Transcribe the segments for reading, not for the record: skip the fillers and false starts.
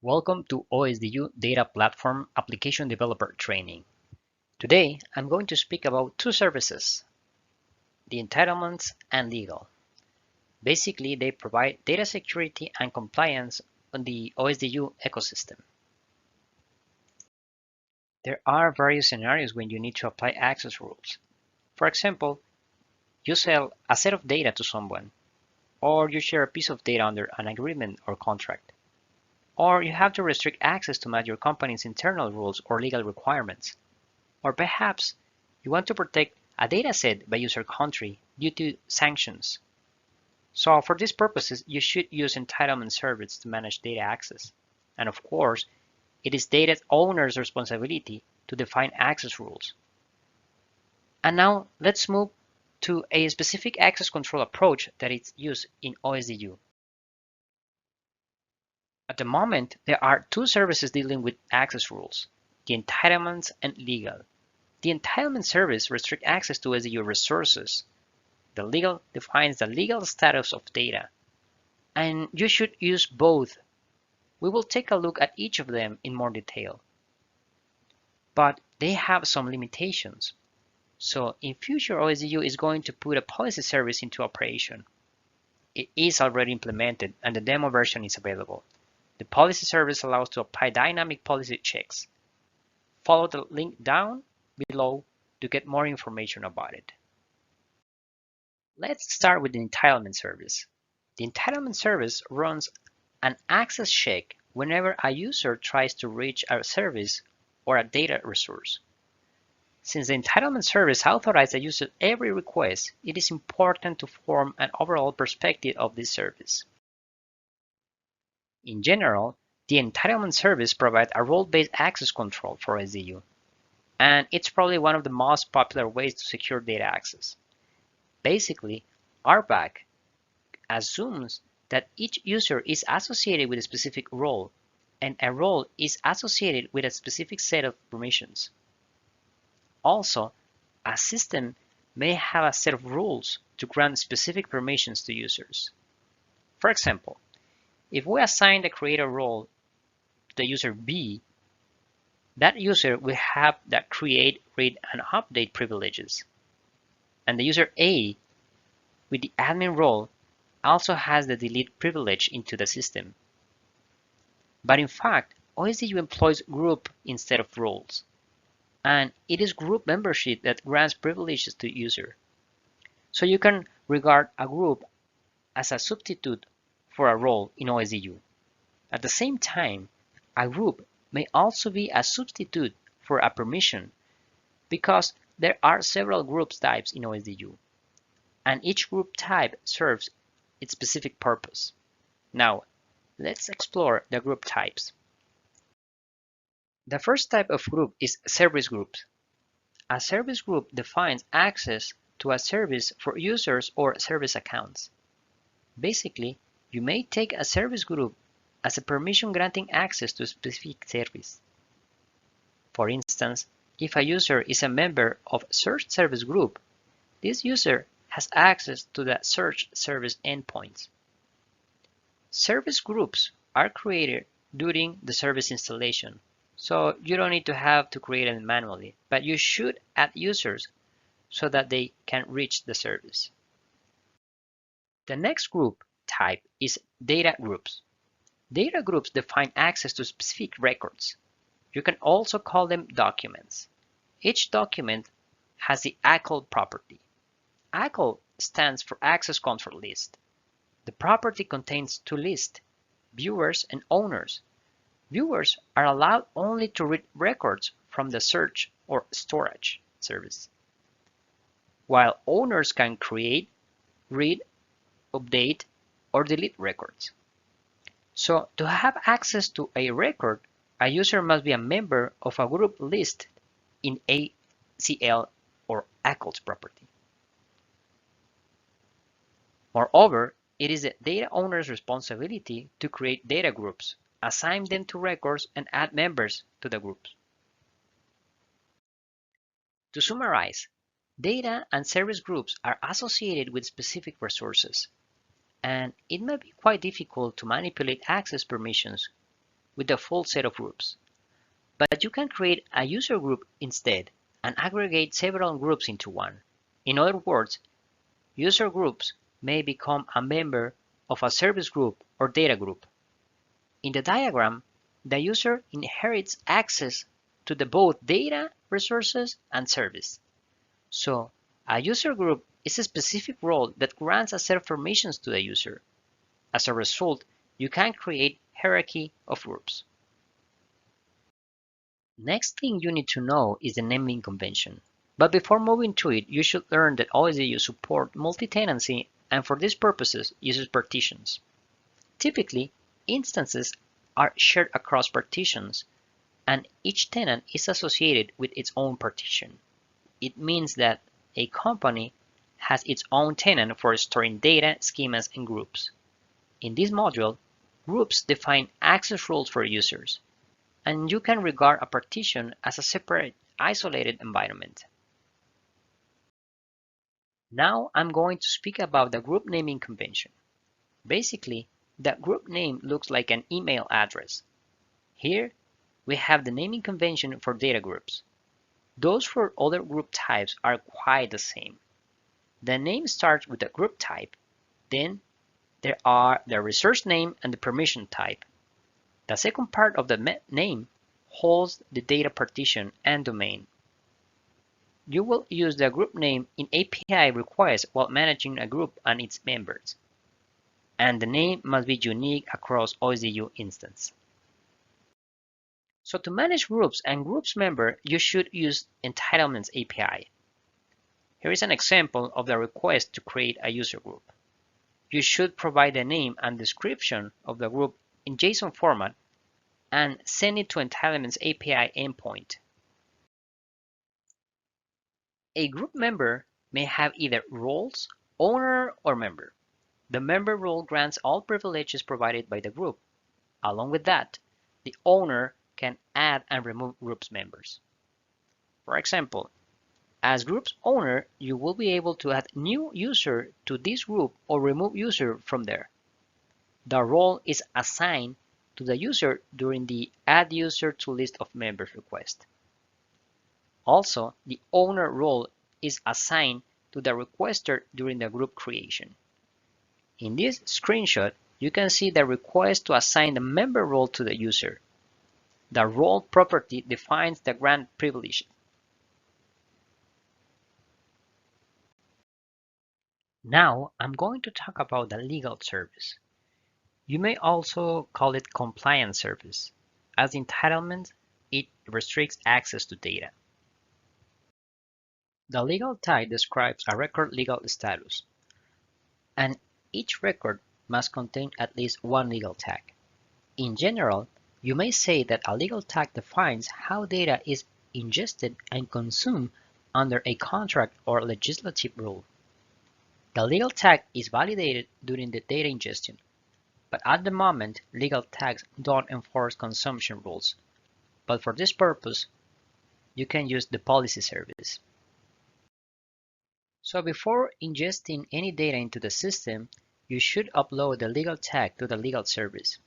Welcome to OSDU Data Platform Application Developer Training. Today, I'm going to speak about two services, the entitlements and legal. Basically, they provide data security and compliance on the OSDU ecosystem. There are various scenarios when you need to apply access rules. For example, you sell a set of data to someone, or you share a piece of data under an agreement or contract. Or you have to restrict access to match your company's internal rules or legal requirements. Or perhaps you want to protect a dataset by user country due to sanctions. So for these purposes, you should use entitlement service to manage data access. And of course, it is data owner's responsibility to define access rules. And now let's move to a specific access control approach that is used in OSDU. At the moment, there are two services dealing with access rules, the entitlements and legal. The entitlement service restricts access to OSDU resources. The legal defines the legal status of data. And you should use both. We will take a look at each of them in more detail. But they have some limitations. So in future, OSDU is going to put a policy service into operation. It is already implemented and the demo version is available. The policy service allows to apply dynamic policy checks. Follow the link down below to get more information about it. Let's start with the entitlement service. The entitlement service runs an access check whenever a user tries to reach a service or a data resource. Since the entitlement service authorizes the user every request, it is important to form an overall perspective of this service. In general, the entitlement service provides a role-based access control for OSDU, and it's probably one of the most popular ways to secure data access. Basically, RBAC assumes that each user is associated with a specific role, and a role is associated with a specific set of permissions. Also, a system may have a set of rules to grant specific permissions to users. For example, if we assign the creator role to the user B, that user will have the create, read, and update privileges. And the user A with the admin role also has the delete privilege into the system. But in fact, OSDU employs group instead of roles. And it is group membership that grants privileges to user. So you can regard a group as a substitute for a role in OSDU. At the same time, a group may also be a substitute for a permission because there are several group types in OSDU, and each group type serves its specific purpose. Now, let's explore the group types. The first type of group is service groups. A service group defines access to a service for users or service accounts. Basically, you may take a service group as a permission granting access to a specific service. For instance, if a user is a member of search service group, this user has access to the search service endpoints. Service groups are created during the service installation, so you don't need to have to create them manually, but you should add users so that they can reach the service. The next group type is data groups. Data groups define access to specific records. You can also call them documents. Each document has the ACL property. ACL stands for Access Control List. The property contains two lists, viewers and owners. Viewers are allowed only to read records from the search or storage service, while owners can create, read, update, or delete records. So to have access to a record, a user must be a member of a group listed in ACL or ACL's property. Moreover, it is the data owner's responsibility to create data groups, assign them to records, and add members to the groups. To summarize, data and service groups are associated with specific resources, and it may be quite difficult to manipulate access permissions with the full set of groups. But you can create a user group instead and aggregate several groups into one. In other words, user groups may become a member of a service group or data group. In the diagram, the user inherits access to the both data, resources, and service. So, a user group is a specific role that grants a set of permissions to the user. As a result, you can create hierarchy of groups. Next thing you need to know is the naming convention. But before moving to it, you should learn that OSDU support multi-tenancy and for these purposes uses partitions. Typically, instances are shared across partitions and each tenant is associated with its own partition. It means that a company has its own tenant for storing data, schemas, and groups. In this module, groups define access rules for users, and you can regard a partition as a separate, isolated environment. Now I'm going to speak about the group naming convention. Basically, the group name looks like an email address. Here, we have the naming convention for data groups. Those for other group types are quite the same. The name starts with the group type, then there are the resource name and the permission type. The second part of the name holds the data partition and domain. You will use the group name in API requests while managing a group and its members. And the name must be unique across OSDU instance. So to manage groups and groups member, you should use Entitlements API. Here is an example of the request to create a user group. You should provide the name and description of the group in JSON format and send it to Entitlements API endpoint. A group member may have either roles, owner, or member. The member role grants all privileges provided by the group. Along with that, the owner can add and remove groups members. For example, as group's owner, you will be able to add new user to this group or remove user from there. The role is assigned to the user during the Add User to List of Members request. Also, the owner role is assigned to the requester during the group creation. In this screenshot, you can see the request to assign the member role to the user. The role property defines the grant privilege. Now, I'm going to talk about the legal service. You may also call it compliance service. As entitlement, it restricts access to data. The legal tag describes a record legal status, and each record must contain at least one legal tag. In general, you may say that a legal tag defines how data is ingested and consumed under a contract or legislative rule. The legal tag is validated during the data ingestion, but at the moment, legal tags don't enforce consumption rules. But for this purpose, you can use the policy service. So before ingesting any data into the system, you should upload the legal tag to the legal service.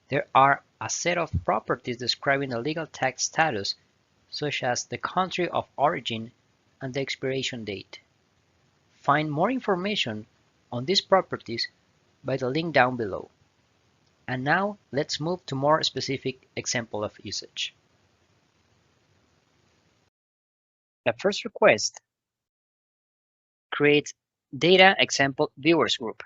There are a set of properties describing the legal tag status, such as the country of origin and the expiration date. Find more information on these properties by the link down below. And now let's move to more specific example of usage. The first request creates data example viewers group.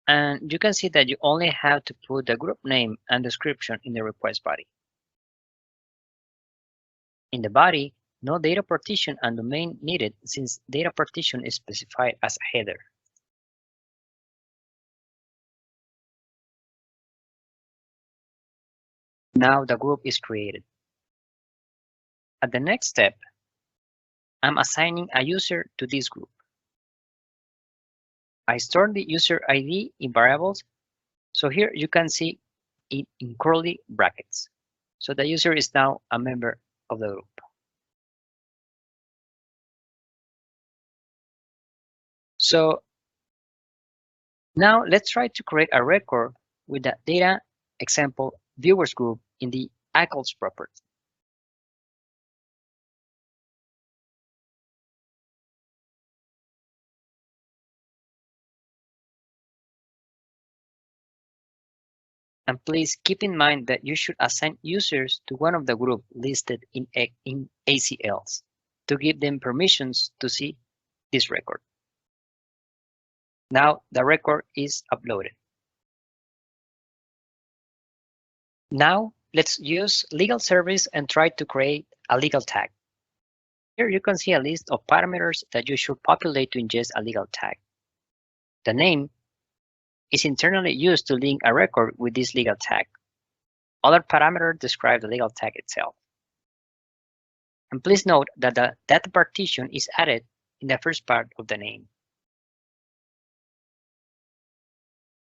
And you can see that you only have to put the group name and description in the request body. In the body, no data partition and domain needed since data partition is specified as a header. Now the group is created. At the next step, I'm assigning a user to this group. I store the user ID in variables, so here you can see it in curly brackets. So the user is now a member of the group. So now let's try to create a record with the data example, viewers group in the ACLs property. And please keep in mind that you should assign users to one of the groups listed in ACLs to give them permissions to see this record. Now the record is uploaded. Now let's use legal service and try to create a legal tag. Here you can see a list of parameters that you should populate to ingest a legal tag. The name is internally used to link a record with this legal tag. Other parameters describe the legal tag itself. And please note that the data partition is added in the first part of the name.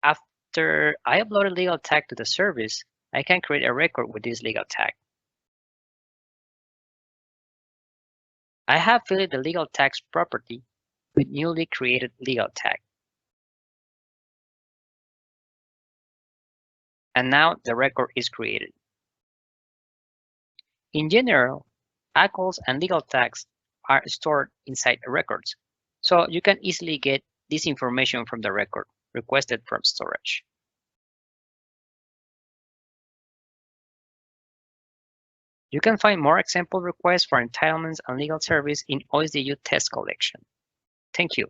After I upload a legal tag to the service, I can create a record with this legal tag. I have filled the legal tags property with newly created legal tag. And now the record is created. In general, ACLs and legal tags are stored inside records, so you can easily get this information from the record requested from storage. You can find more example requests for entitlements and legal service in OSDU test collection. Thank you.